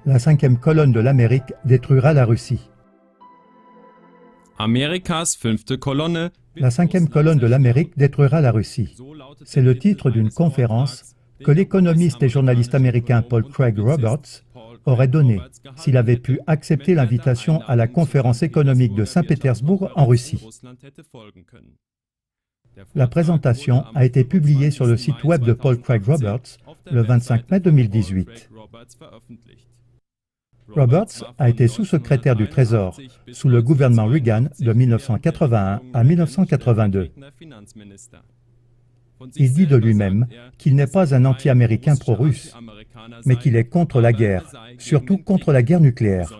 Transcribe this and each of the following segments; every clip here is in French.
La cinquième colonne de l'Amérique détruira la Russie. Amerikas fünfte Kolonne. La cinquième colonne de l'Amérique détruira la Russie. C'est le titre d'une conférence que l'économiste et journaliste américain Paul Craig Roberts aurait donnée s'il avait pu accepter l'invitation à la conférence économique de Saint-Pétersbourg en Russie. La présentation a été publiée sur le site web de Paul Craig Roberts le 25 mai 2018. Roberts a été sous-secrétaire du Trésor sous le gouvernement Reagan de 1981 à 1982. Il dit de lui-même qu'il n'est pas un anti-américain pro-russe, mais qu'il est contre la guerre, surtout contre la guerre nucléaire.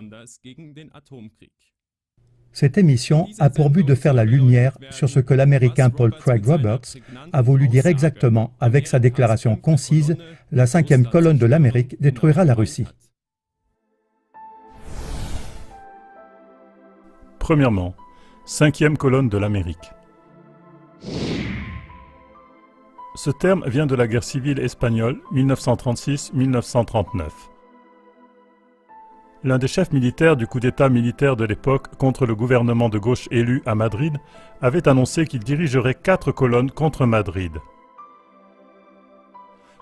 Cette émission a pour but de faire la lumière sur ce que l'Américain Paul Craig Roberts a voulu dire exactement avec sa déclaration concise « La cinquième colonne de l'Amérique détruira la Russie ». Premièrement, cinquième colonne de l'Amérique. Ce terme vient de la guerre civile espagnole 1936-1939. L'un des chefs militaires du coup d'État militaire de l'époque contre le gouvernement de gauche élu à Madrid avait annoncé qu'il dirigerait 4 colonnes contre Madrid.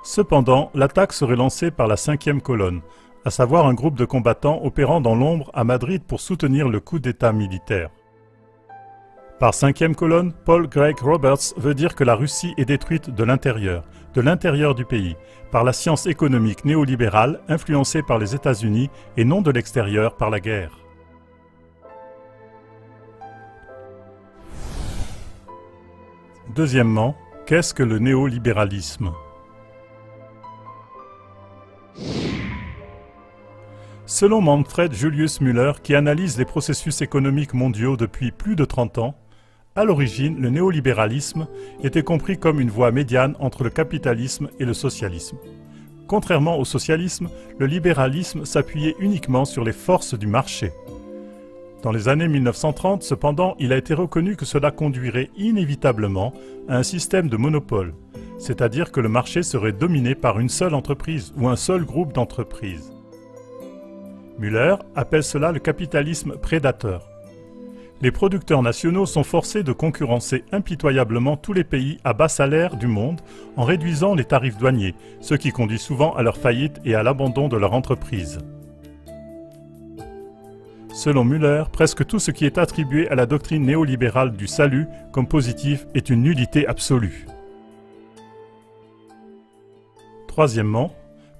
Cependant, l'attaque serait lancée par la cinquième colonne, à savoir un groupe de combattants opérant dans l'ombre à Madrid pour soutenir le coup d'État militaire. Par cinquième colonne, Paul Craig Roberts veut dire que la Russie est détruite de l'intérieur du pays, par la science économique néolibérale influencée par les États-Unis et non de l'extérieur par la guerre. Deuxièmement, qu'est-ce que le néolibéralisme ? Selon Manfred Julius Müller, qui analyse les processus économiques mondiaux depuis plus de 30 ans, à l'origine, le néolibéralisme était compris comme une voie médiane entre le capitalisme et le socialisme. Contrairement au socialisme, le libéralisme s'appuyait uniquement sur les forces du marché. Dans les années 1930, cependant, il a été reconnu que cela conduirait inévitablement à un système de monopole, c'est-à-dire que le marché serait dominé par une seule entreprise ou un seul groupe d'entreprises. Müller appelle cela le capitalisme prédateur. Les producteurs nationaux sont forcés de concurrencer impitoyablement tous les pays à bas salaire du monde en réduisant les tarifs douaniers, ce qui conduit souvent à leur faillite et à l'abandon de leur entreprise. Selon Müller, presque tout ce qui est attribué à la doctrine néolibérale du salut comme positif est une nullité absolue. Troisièmement,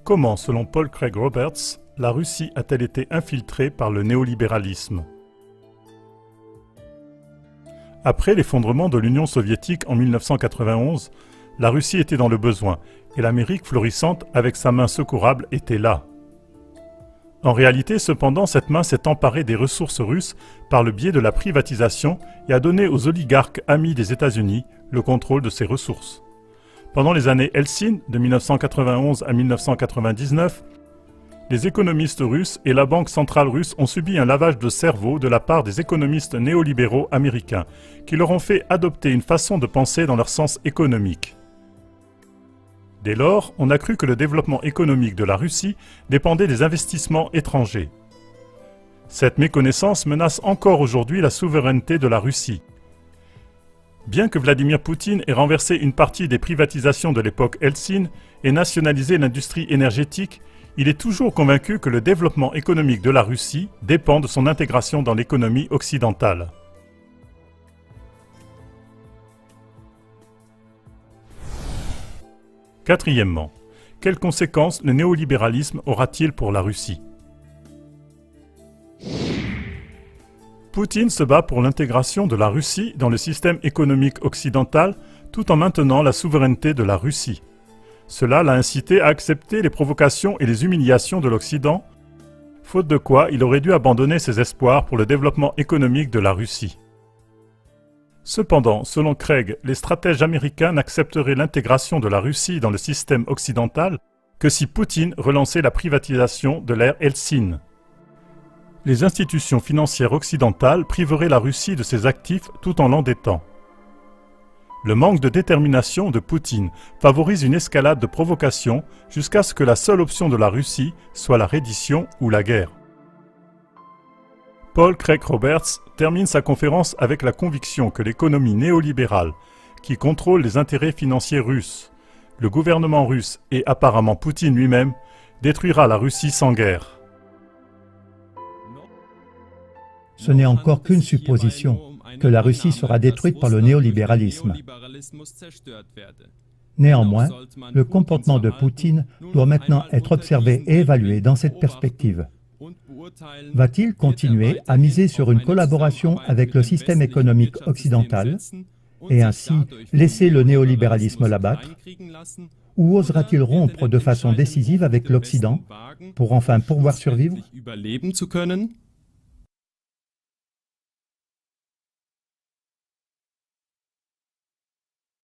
comment, selon Paul Craig Roberts, la Russie a-t-elle été infiltrée par le néolibéralisme ? Après l'effondrement de l'Union soviétique en 1991, la Russie était dans le besoin et l'Amérique florissante avec sa main secourable était là. En réalité, cependant, cette main s'est emparée des ressources russes par le biais de la privatisation et a donné aux oligarques amis des États-Unis le contrôle de ces ressources. Pendant les années Helsinki, de 1991 à 1999, les économistes russes et la Banque centrale russe ont subi un lavage de cerveau de la part des économistes néolibéraux américains, qui leur ont fait adopter une façon de penser dans leur sens économique. Dès lors, on a cru que le développement économique de la Russie dépendait des investissements étrangers. Cette méconnaissance menace encore aujourd'hui la souveraineté de la Russie. Bien que Vladimir Poutine ait renversé une partie des privatisations de l'époque Helsinki et nationalisé l'industrie énergétique, il est toujours convaincu que le développement économique de la Russie dépend de son intégration dans l'économie occidentale. Quatrièmement, quelles conséquences le néolibéralisme aura-t-il pour la Russie ? Poutine se bat pour l'intégration de la Russie dans le système économique occidental tout en maintenant la souveraineté de la Russie. Cela l'a incité à accepter les provocations et les humiliations de l'Occident, faute de quoi il aurait dû abandonner ses espoirs pour le développement économique de la Russie. Cependant, selon Craig, les stratèges américains n'accepteraient l'intégration de la Russie dans le système occidental que si Poutine relançait la privatisation de l'ère Helsinki. Les institutions financières occidentales priveraient la Russie de ses actifs tout en l'endettant. Le manque de détermination de Poutine favorise une escalade de provocations jusqu'à ce que la seule option de la Russie soit la reddition ou la guerre. Paul Craig Roberts termine sa conférence avec la conviction que l'économie néolibérale, qui contrôle les intérêts financiers russes, le gouvernement russe et apparemment Poutine lui-même, détruira la Russie sans guerre. Ce n'est encore qu'une supposition, que la Russie sera détruite par le néolibéralisme. Néanmoins, le comportement de Poutine doit maintenant être observé et évalué dans cette perspective. Va-t-il continuer à miser sur une collaboration avec le système économique occidental et ainsi laisser le néolibéralisme l'abattre, ou osera-t-il rompre de façon décisive avec l'Occident pour enfin pouvoir survivre ?